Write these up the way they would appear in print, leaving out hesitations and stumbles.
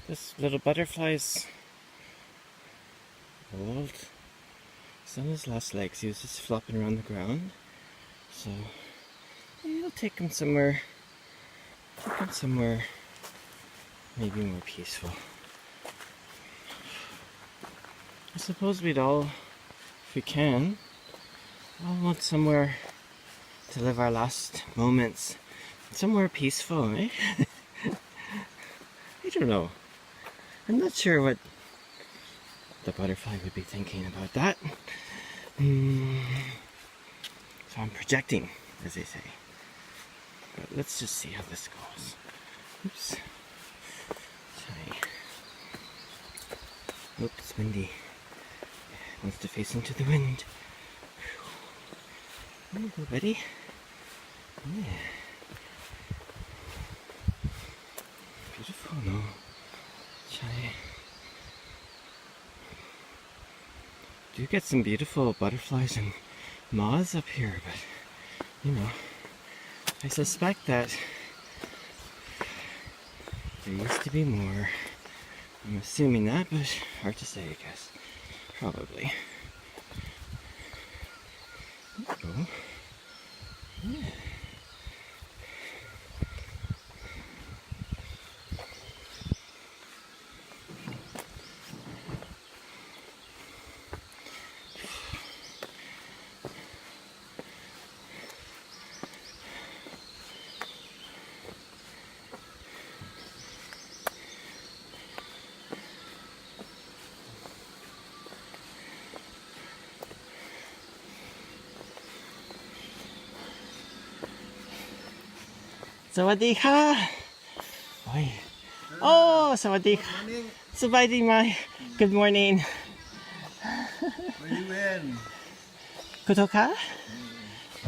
This little butterfly is old. He's on his last legs. He was just flopping around the ground. So I'll take him somewhere. Maybe more peaceful. I suppose we'd all, if we can, all want somewhere to live our last moments. Somewhere peaceful, eh? I don't know. I'm not sure what the butterfly would be thinking about that. So I'm projecting, as they say. But let's just see how this goes. Oops. Sorry. Oops, it's windy. Wants to face into the wind. There you go, buddy. Yeah. Beautiful, no? Try. Do get some beautiful butterflies and moths up here, but you know, I suspect that there used to be more. I'm assuming that, but hard to say, I guess. Probably. There you go. Yeah.สวัสดีค่ะโอ้ยโอ้สวัสดีค่ะสบายดีไหม Good morning Where you in? คุณโทคะ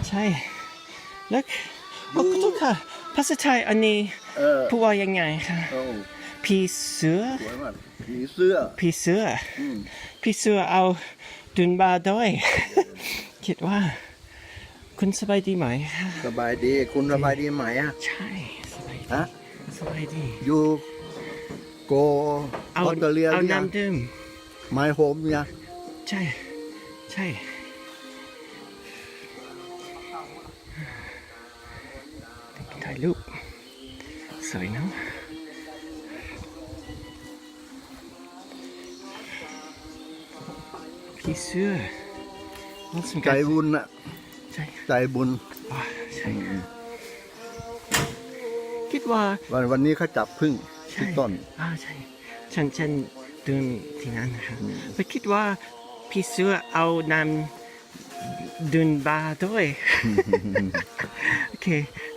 ใช่ Look โอ้คุณโทคะภาษาไทยอันนี้พูดว่ายังไงคะผีเสือ สวยมากผีเสื้อ ผีเสือผีเสือเอาดุนบาด้วย คิดว่าคุณสบายดีไหมคะ สบายดีคุณสบายดีไหมอ่ะ ใช่สบายดี ฮะ สบายดี อยู่โกอ เอา อสเตรเลียห เอา รือยัง น้ำดื่ม My home ยัง ใช่ใช่ถ่ายรูปสวยเนาะพี่เสื้อ ใจบุญอ่ะ ใช่ ใจบุญ อ๋อใช่คิดว่า วันนี้เขาจับพึ่งที่ต้น ใช่ฉันเดินที่นั่นนะครับไปคิดว่าพี่เสื้อเอาน้ำดื่มบาด้วย โอเค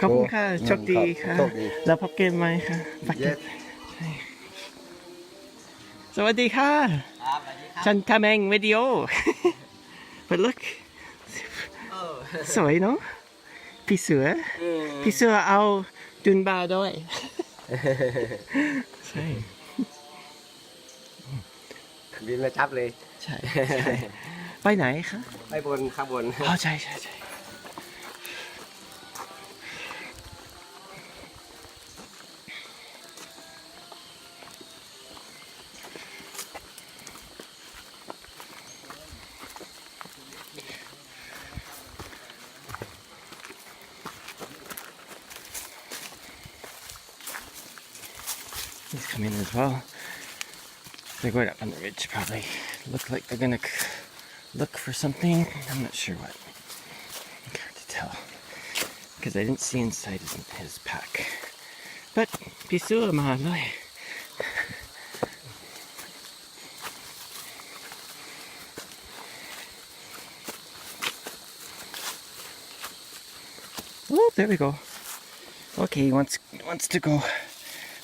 ขอบคุณค่ะโชคดีค่ะ โชคดี แล้วพบกันไหมค่ะปักเก็ต Yes ใช่สวัสดีค่ะ ครับสวัสดีครับ ฉันทำเองวิดีโอ But look สวยเนาะพี่เสือพี่เสือเอาดื่มบาด้วย ใช่ บินมาจับเลย ใช่ใช่ไปไหนคะ ไปบนข้างบน อ๋อใช่ใช่ใช่ He's coming as well. They're going up on the ridge, probably. Look like they're gonna look for something. I'm not sure what. Hard to tell. Because I didn't see inside his pack. But, Pisua Mahaloy. Oh, there we go. Okay, he wants to go.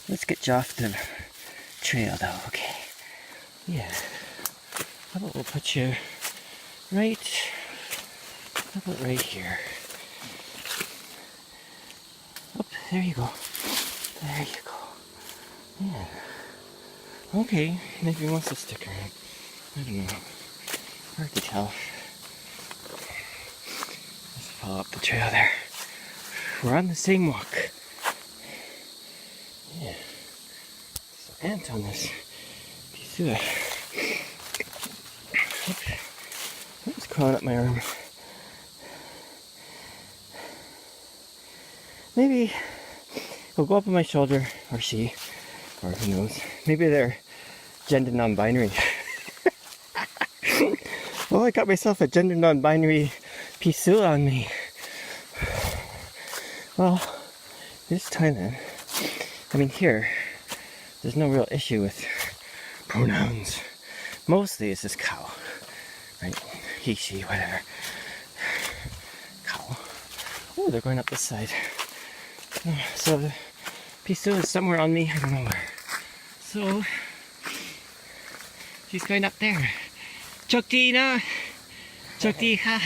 Let's get you off the trail though, okay? Yeah. How about we'll put you right, how about right here? Oh, there you go. There you go. Yeah. Okay, maybe he wants to stick around. I don't know. Hard to tell. Let's follow up the trail there. We're on the same walk. Yeah. So ant on this pisua. It's crawling up my arm. Maybe he'll go up on my shoulder, or she, or who knows. Maybe they're gender non-binary. Oh, I got myself a gender non-binary pisua on me. Well, this Thailand, I mean here, there's no real issue with pronouns. Mostly it's just cow, right? He, she, whatever. Cow. Oh, they're going up this side. So the pisua is somewhere on me, I don't know where. So, she's going up there. Chokdi na! Chokdi ha!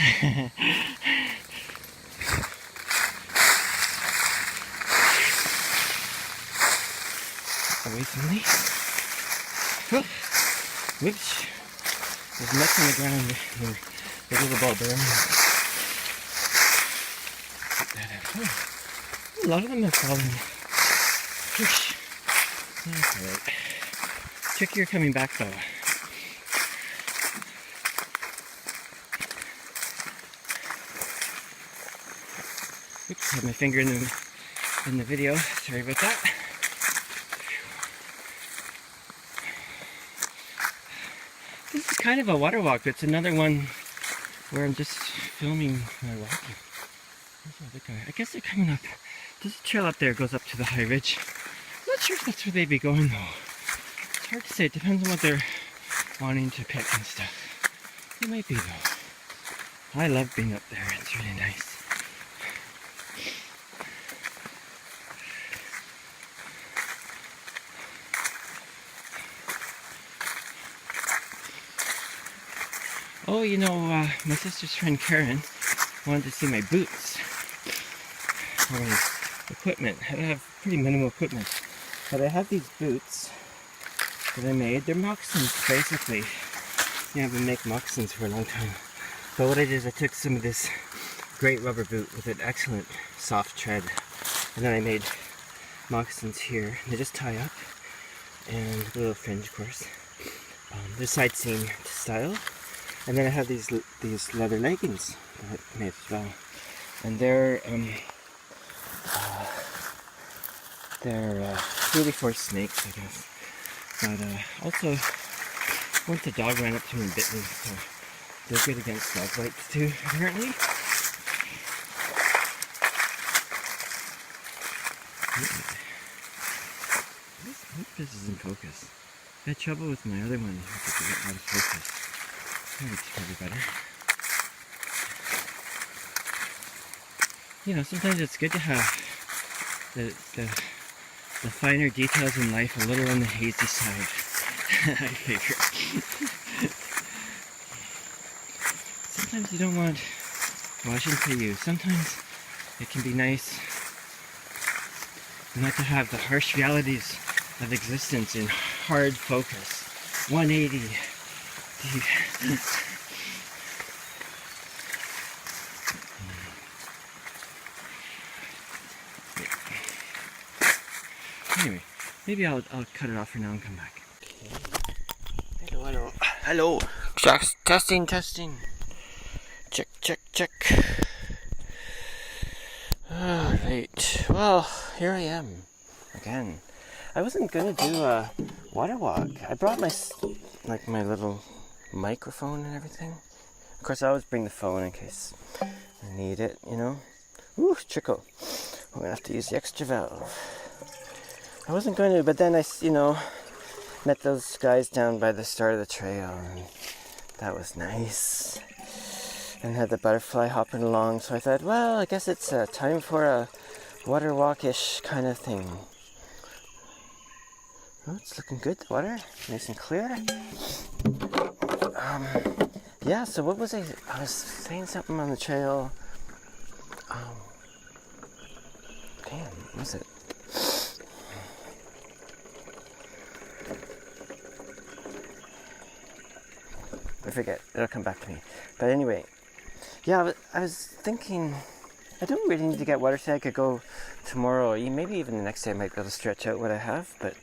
Away from me. Oh, whoops. There's nuts on the ground. There's a little ball bearing. Get that out. Oh, a lot of them have fallen. Whoosh. That's alright. Trickier coming back though. Oops, had my finger in the video. Sorry about that. This is kind of a water walk. It's another one where I'm just filming my walking. I guess they're coming up. There's a trail up there that goes up to the high ridge. I'm not sure if that's where they'd be going though. It's hard to say. It depends on what they're wanting to pick and stuff. It might be though. I love being up there. It's really nice. Oh, you know, my sister's friend Karen wanted to see my boots. My equipment. I have pretty minimal equipment. But I have these boots that I made. They're moccasins, basically. Yeah, I've been making moccasins for a long time. But what I did is I took some of this great rubber boot with an excellent soft tread. And then I made moccasins here. They just tie up. And a little fringe, of course. They're sightseeing style. And then I have these leather leggings that I made as well, and they're really for snakes, I guess. But also, once a dog ran up to me and bit me, so they're good against dog bites too, apparently. I hope this is in focus. I had trouble with my other one to get out of focus. It's probably better. You know, sometimes it's good to have the finer details in life a little on the hazy side. I figure. Sometimes you don't want watching for you. Sometimes it can be nice not to have the harsh realities of existence in hard focus. 180. Anyway, maybe I'll cut it off for now and come back. Hello. Testing. Check. Alright. Well, here I am again. I wasn't gonna do a water walk. I brought my little microphone and everything. Of course, I always bring the phone in case I need it, you know. Ooh, trickle. I'm gonna have to use the extra valve. I wasn't going to, but then I, met those guys down by the start of the trail, and that was nice. And had the butterfly hopping along, so I thought, well, I guess it's time for a water walk-ish kind of thing. Oh, it's looking good, the water, nice and clear. Yeah, so what was I was saying something on the trail. What was it? I forget, it'll come back to me. But anyway, yeah, I was thinking, I don't really need to get water today. I could go tomorrow, maybe even the next day I might be able to stretch out what I have, but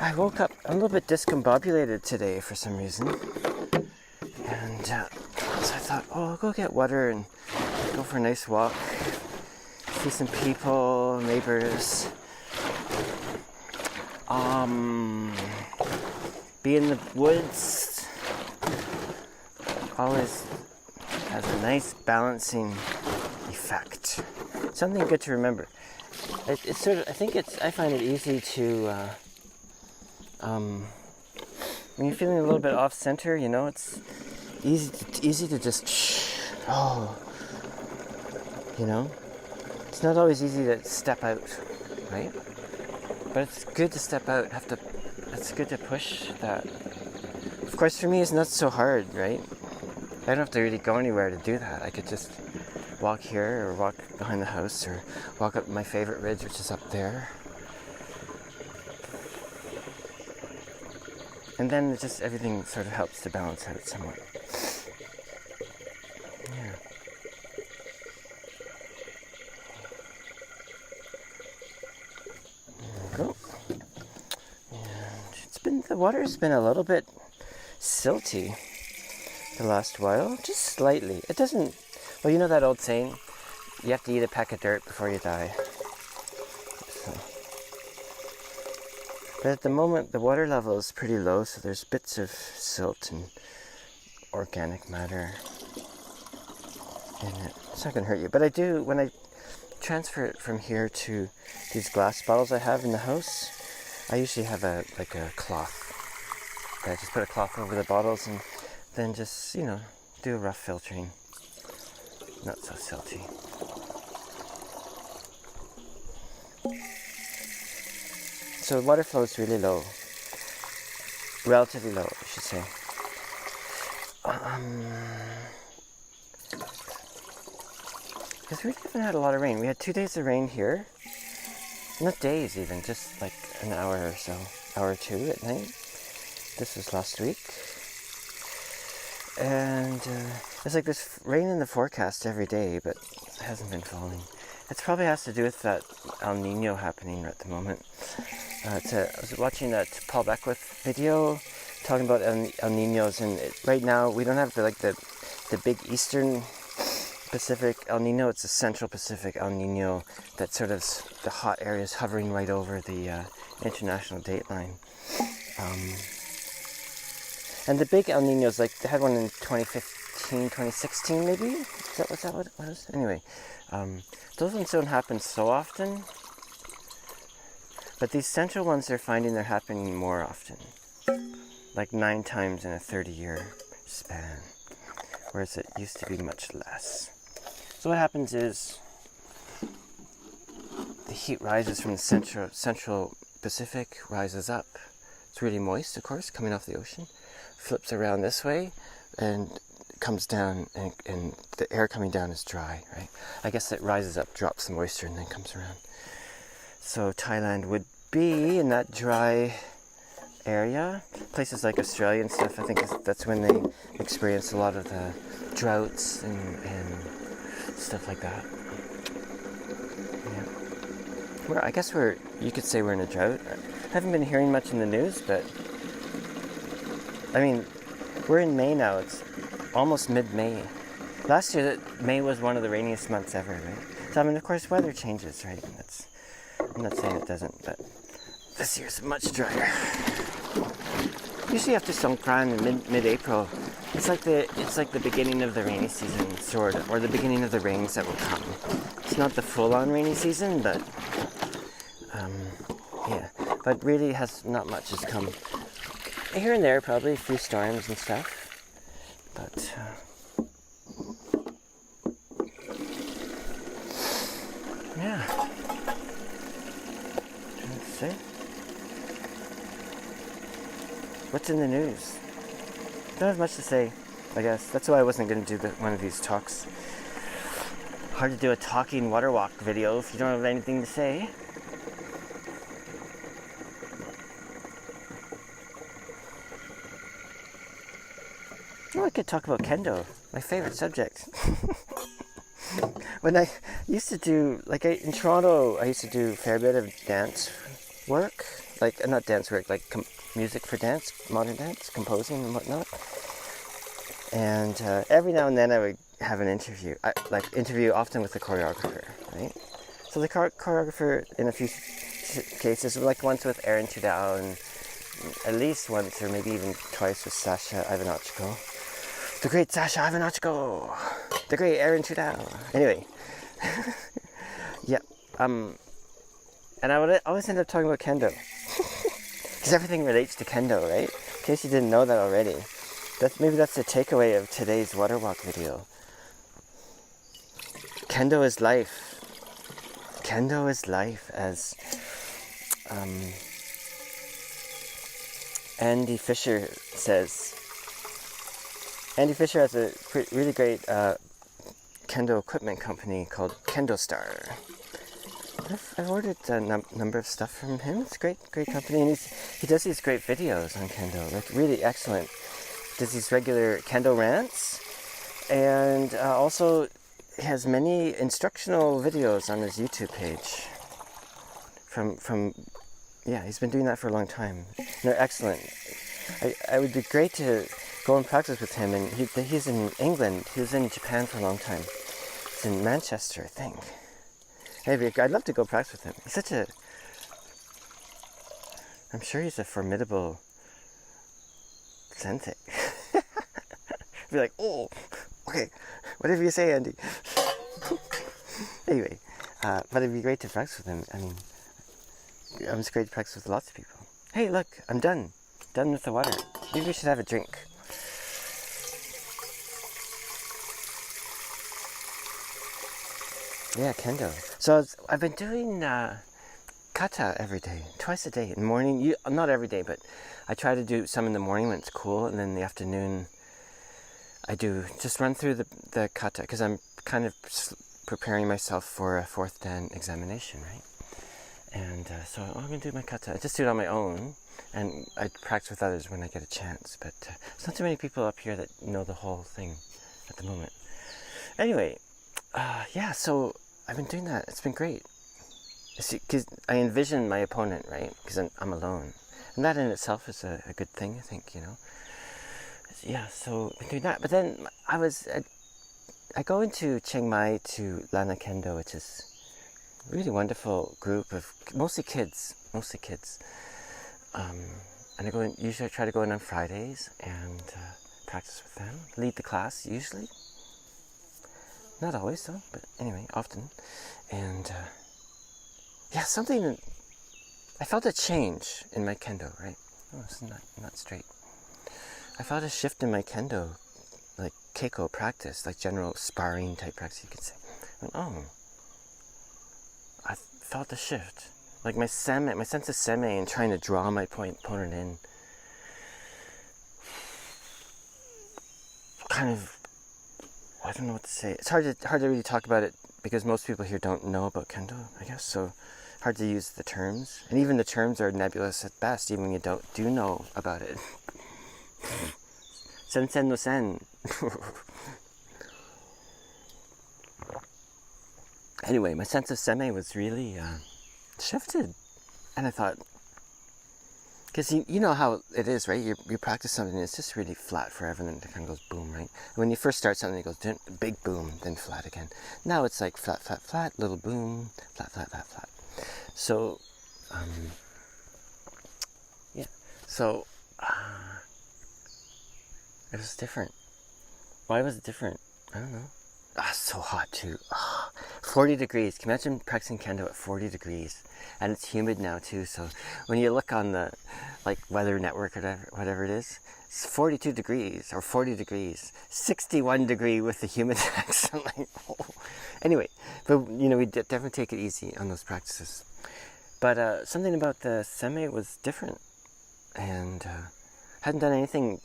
I woke up a little bit discombobulated today for some reason. And so I thought, oh, I'll go get water and go for a nice walk. See some people, neighbors. Be in the woods. Always has a nice balancing effect. Something good to remember. It's sort of, I find it easy to, when you're feeling a little bit off center, you know, it's easy to just, you know, it's not always easy to step out, right? But it's good to step out, it's good to push that. Of course, for me, it's not so hard, right? I don't have to really go anywhere to do that. I could just walk here or walk behind the house or walk up my favorite ridge, which is up there. And then just everything sort of helps to balance out somewhat. Yeah. There we go. And the water's been a little bit silty the last while, just slightly. It doesn't, well, you know that old saying, you have to eat a peck of dirt before you die. So. But at the moment, the water level is pretty low, so there's bits of silt and organic matter in it. It's not going to hurt you. But I do, when I transfer it from here to these glass bottles I have in the house, I usually have a cloth. I just put a cloth over the bottles and then just, you know, do a rough filtering. Not so silty. So the water flow is really low. Relatively low, I should say. Because we haven't had a lot of rain. We had 2 days of rain here. Not days even, just like an hour or so. Hour or two at night. This was last week. And it's like there's rain in the forecast every day, but it hasn't been falling. It probably has to do with that El Nino happening at the moment. I was watching that Paul Beckwith video talking about El Ninos, and right now we don't have the big eastern Pacific El Nino. It's a central Pacific El Nino that sort of the hot areas hovering right over the international date line. And the big El Ninos, like they had one in 2015, 2016 maybe? Is that what it was? Anyway, those ones don't happen so often. But these central ones they're finding they're happening more often. Like 9 times in a 30-year span. Whereas it used to be much less. So what happens is the heat rises from the central Pacific, rises up. It's really moist, of course, coming off the ocean. Flips around this way and comes down, and the air coming down is dry, right? I guess it rises up, drops the moisture, and then comes around. So Thailand would be in that dry area. Places like Australia and stuff, I think that's when they experience a lot of the droughts and stuff like that. Yeah. I guess you could say we're in a drought. I haven't been hearing much in the news, but I mean, we're in May now. It's almost mid-May. Last year, May was one of the rainiest months ever, right? So, I mean, of course, weather changes, right? I'm not saying it doesn't, but this year's much drier. Usually after Songkran in mid-April, it's like the beginning of the rainy season, sort of, or the beginning of the rains that will come. It's not the full-on rainy season, but yeah. But really, not much has come. Here and there, probably a few storms and stuff, but yeah. Let's see. What's in the news? Don't have much to say, I guess. That's why I wasn't going to do one of these talks. Hard to do a talking water walk video if you don't have anything to say. Oh, I could talk about kendo, my favorite subject. When I used to do, in Toronto, I used to do a fair bit of dance work, like not dance work, like music for dance, modern dance, composing and whatnot. And every now and then I would have an interview, interview often with the choreographer, right? So the choreographer in a few cases, like once with Aaron Tudao, and at least once or maybe even twice with Sasha Ivanachko. The great Sasha Ivanachko! The great Aaron Tudao! Anyway. Yeah. And I would always end up talking about kendo. Because everything relates to kendo, right? In case you didn't know that already. Maybe that's the takeaway of today's water walk video. Kendo is life. Kendo is life, as Andy Fisher says. Andy Fisher has a really great kendo equipment company called Kendo Star. I've ordered a number of stuff from him. It's a great company, and he does these great videos on kendo, like really excellent. Does these regular kendo rants, and also he has many instructional videos on his YouTube page. Yeah, he's been doing that for a long time. They're excellent. I would be great to go and practice with him, and he's in England. He was in Japan for a long time. He's in Manchester, I think. Maybe I'd love to go practice with him. I'm sure he's a formidable sensei. Be like, oh, okay, whatever you say, Andy. Anyway, but it'd be great to practice with him. I mean, it's great to practice with lots of people. Hey, look, I'm done. Done with the water. Maybe we should have a drink. Yeah, kendo. So I've been doing kata every day, twice a day. In the morning, not every day, but I try to do some in the morning when it's cool, and then in the afternoon I do just run through the kata, because I'm kind of preparing myself for a 4th Dan examination, right? And so I'm going to do my kata. I just do it on my own, and I practice with others when I get a chance, but there's not too many people up here that know the whole thing at the moment. Anyway, yeah, so I've been doing that. It's been great. Because I envision my opponent, right? Because I'm alone. And that in itself is a good thing, I think, you know. Yeah, so I've been doing that. But then I go into Chiang Mai to Lana Kendo, which is a really wonderful group of mostly kids. And usually I try to go in on Fridays and practice with them. Lead the class, usually. Not always, though, but anyway, often. And yeah, I felt a change in my kendo, right? Oh, it's not straight. I felt a shift in my kendo, like keiko practice, like general sparring type practice, you could say. I felt a shift. Like my sense of seme and trying to draw my opponent in. Kind of, I don't know what to say. It's hard to really talk about it because most people here don't know about kendo, I guess. So hard to use the terms, and even the terms are nebulous at best, even when you do know about it. Sen no sen. Anyway, my sense of seme was really shifted, and I thought, because you know how it is, right? You practice something, and it's just really flat forever, and then it kind of goes boom, right? When you first start something, it goes big boom, then flat again. Now it's like flat, flat, flat, little boom, flat, flat, flat, flat. So, yeah. So, it was different. Why was it different? I don't know. It's so hot too. 40 degrees. Can you imagine practicing kendo at 40 degrees? And it's humid now too, so when you look on the weather network or whatever it is, it's 42 degrees or 40 degrees. 61 degree with the humid index. Anyway, but we definitely take it easy on those practices. But something about the seme was different, and hadn't done anything.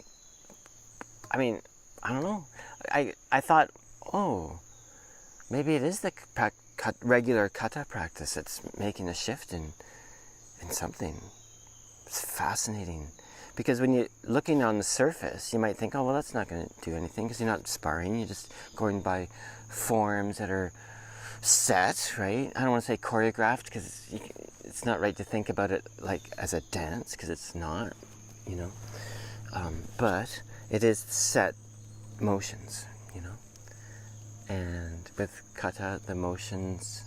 I mean, I don't know. I thought, oh, maybe it is the regular kata practice that's making a shift in something. It's fascinating. Because when you're looking on the surface, you might think, oh, well, that's not going to do anything because you're not sparring. You're just going by forms that are set, right? I don't want to say choreographed because it's not right to think about it like as a dance because it's not, you know. But it is set motions, you know. And with kata, the motions,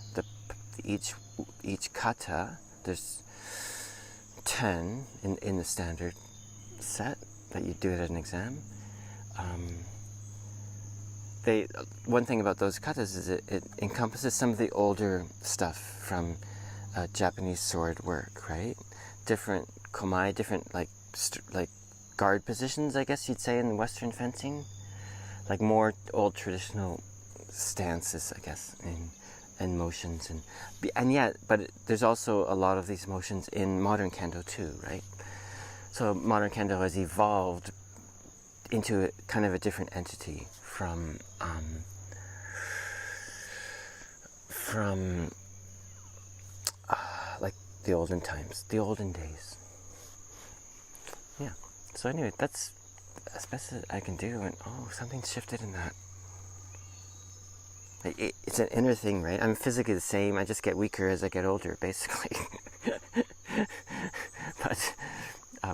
each kata, there's 10 in the standard set that you do it at an exam. One thing about those katas is it encompasses some of the older stuff from Japanese sword work, right? Different komai, different like guard positions, I guess you'd say, in Western fencing, like more old traditional stances, I guess, and motions, and yet, but there's also a lot of these motions in modern kendo too, right? So modern kendo has evolved into a kind of a different entity from like the olden times, the olden days. Yeah. So anyway, that's as best as I can do. And something's shifted in that. It's an inner thing, right? I'm physically the same. I just get weaker as I get older, basically. But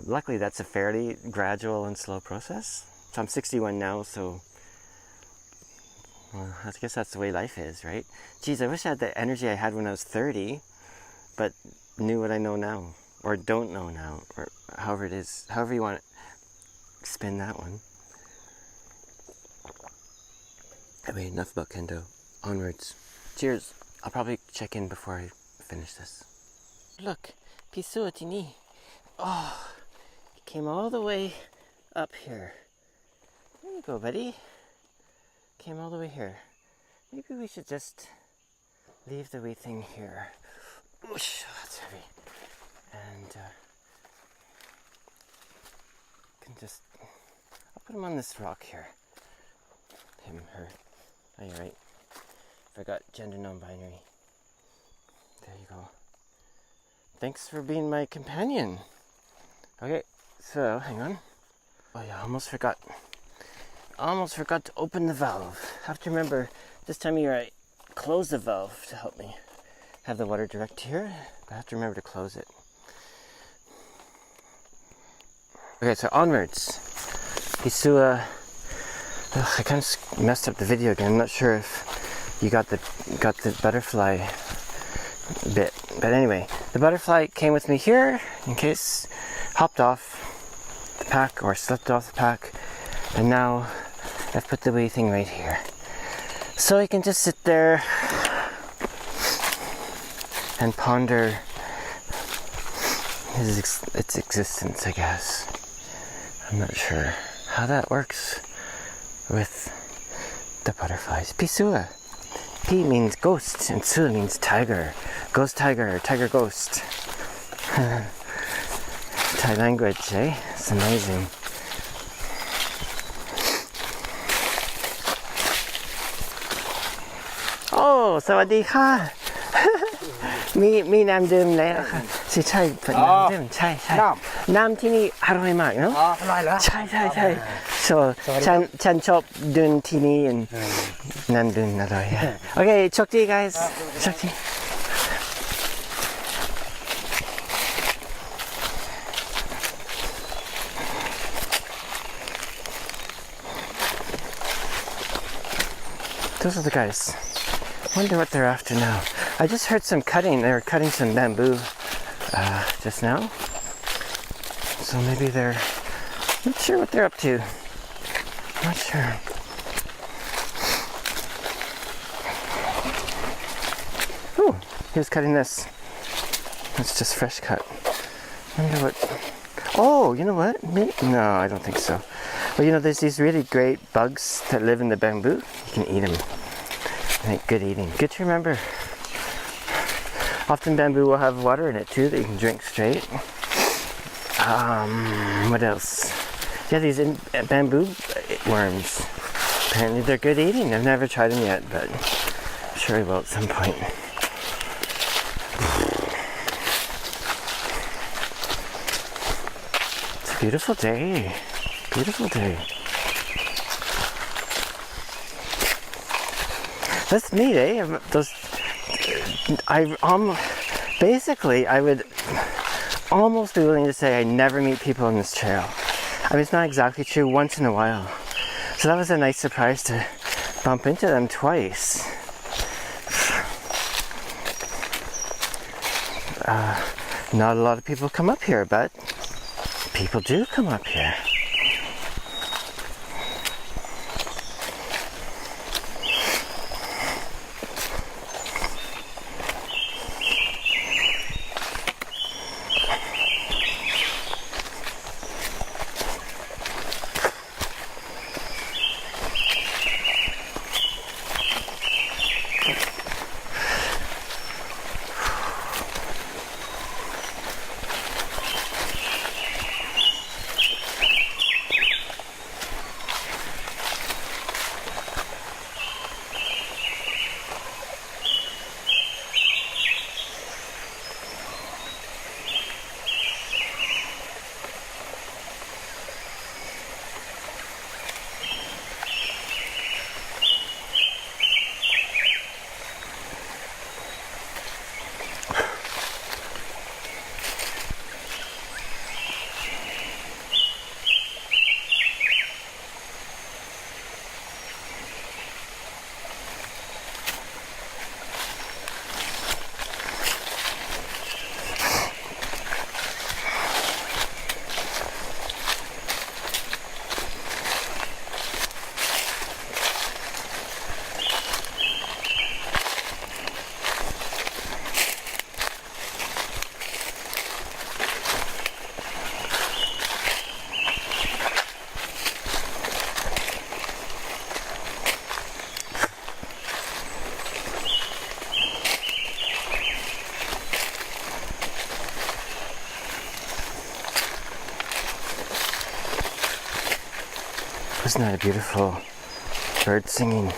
luckily, that's a fairly gradual and slow process. So I'm 61 now, so well, I guess that's the way life is, right? Geez, I wish I had the energy I had when I was 30, but knew what I know now, or don't know now, or however it is, however you want to spin that one. Anyway, enough about kendo. Onwards. Cheers. I'll probably check in before I finish this. Look, Pisuatini. Oh, he came all the way up here. There you go, buddy. Came all the way here. Maybe we should just leave the wee thing here. Whoosh, that's heavy. And can just, I'll put him on this rock here. Him, her. Oh, you're right. Forgot gender non-binary. There you go. Thanks for being my companion. Okay, so hang on. Oh yeah, almost forgot to open the valve. Have to remember this time of year I close the valve to help me have the water direct here. But I have to remember to close it. Okay, so onwards. Hisua. I kind of messed up the video again. I'm not sure if you got the butterfly bit, but anyway, the butterfly came with me here in case hopped off the pack or slipped off the pack, and now I've put the wee thing right here, so I can just sit there and ponder its existence, I guess. I'm not sure how that works with the butterflies. Pisua. P means ghost and Su means tiger. Ghost tiger, tiger ghost. Thai language, eh? It's amazing. Oh, สวัสดีค่ะ มีน้ำดื่มแล้วค่ะใช่เปิดน้ำดื่มใช่น้ำที่นี่อร่อยมากเนาะอร่อยเหรอใช่ so ฉันชอบดื่มที่นี่น้ำดื่มอร่อยโอเคโชคดี guys โชคดี Those are the guys. Wonder what they're after now. I just heard some cutting. They were cutting some bamboo just now. So maybe they're not sure what they're up to. Not sure. Oh, he was cutting this. It's just fresh cut. Wonder what. Oh, you know what? No, I don't think so. Well, you know, there's these really great bugs that live in the bamboo. You can eat them. Make good eating. Good to remember. Often bamboo will have water in it too that you can drink straight. What else? Yeah, these bamboo worms. Apparently they're good eating. I've never tried them yet, but I'm sure I will at some point. It's a beautiful day. Beautiful day. That's neat, eh? Those basically, I would almost be willing to say I never meet people on this trail. I mean, it's not exactly true, once in a while. So that was a nice surprise to bump into them twice. Not a lot of people come up here, but people do come up here. Wasn't that a beautiful bird singing?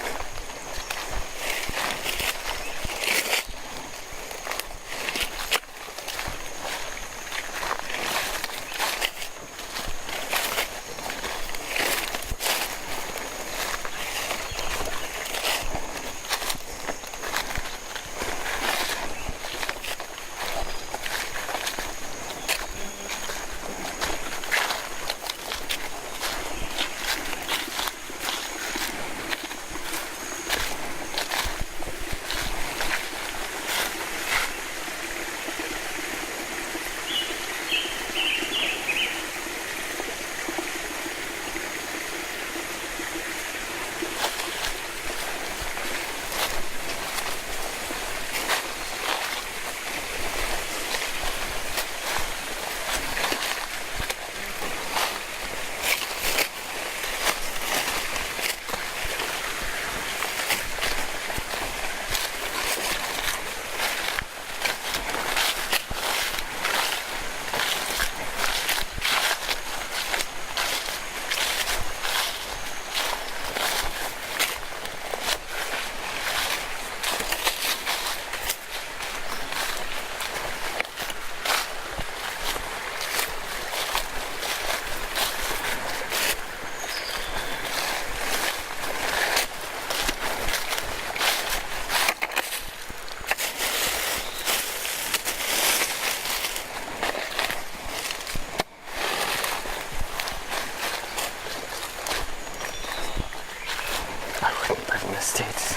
States.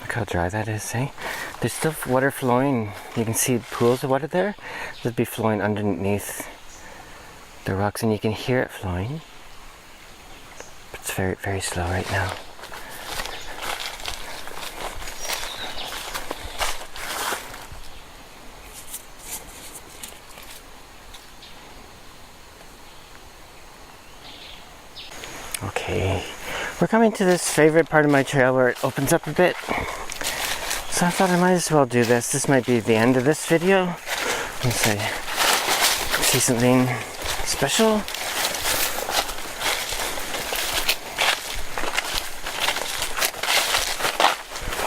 Look how dry that is, eh? There's still water flowing. You can see pools of water there. That'd be flowing underneath the rocks, and you can hear it flowing. But it's very, very slow right now. Okay, we're coming to this favorite part of my trail where it opens up a bit. So I thought I might as well do this. This might be the end of this video. Unless I see something special.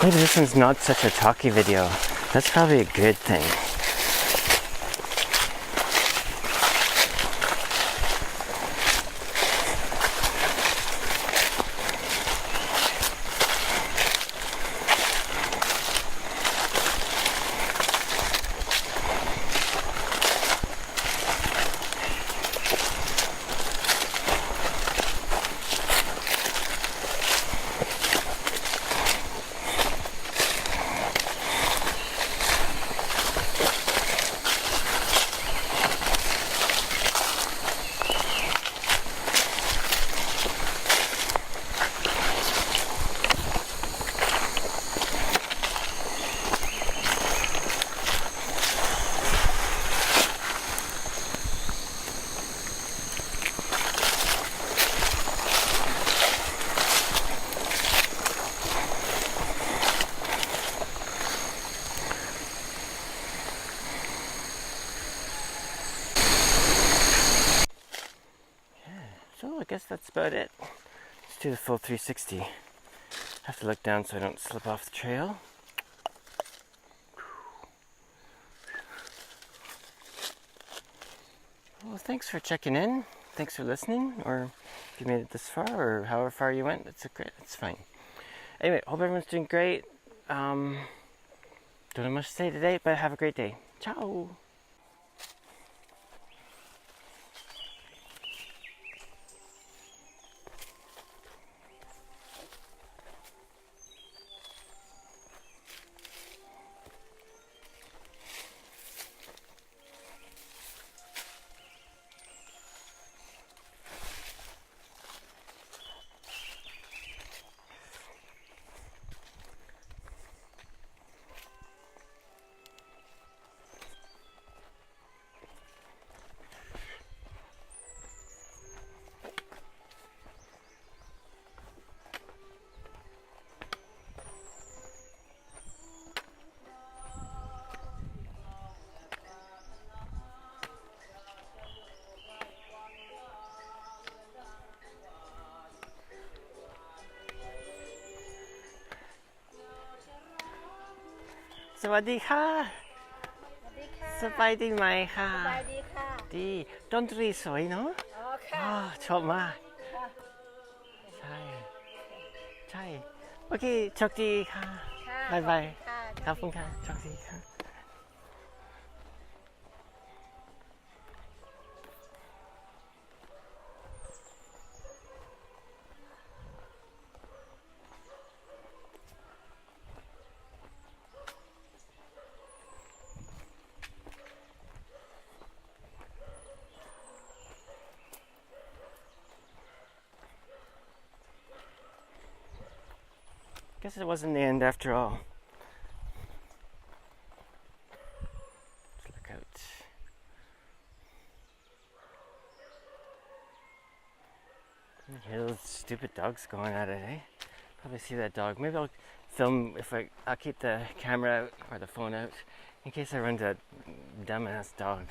Maybe this one's not such a talky video. That's probably a good thing. So I guess that's about it. Let's do the full 360. Have to look down so I don't slip off the trail. Well, thanks for checking in. Thanks for listening, or if you made it this far, or however far you went, that's great. It's fine. Anyway, hope everyone's doing great. Don't have much to say today, but have a great day. Ciao.สวัสดีค่ะ สบายดีไหมค่ะ สบายดีค่ะ ดีดนตรีสวยเนาะ อ๋อค่ะ อ้าวชอบมาก ค่ะ ใช่ ใช่โอเคโชคดีค่ะ ค่ะ บ๊ายบาย ค่ะ ขอบคุณค่ะโชคดีค่ะ Guess it wasn't the end after all. Let's look out. You hear those stupid dogs going at it, eh? Probably see that dog. Maybe I'll film if I'll keep the camera out or the phone out in case I run into that dumbass dog.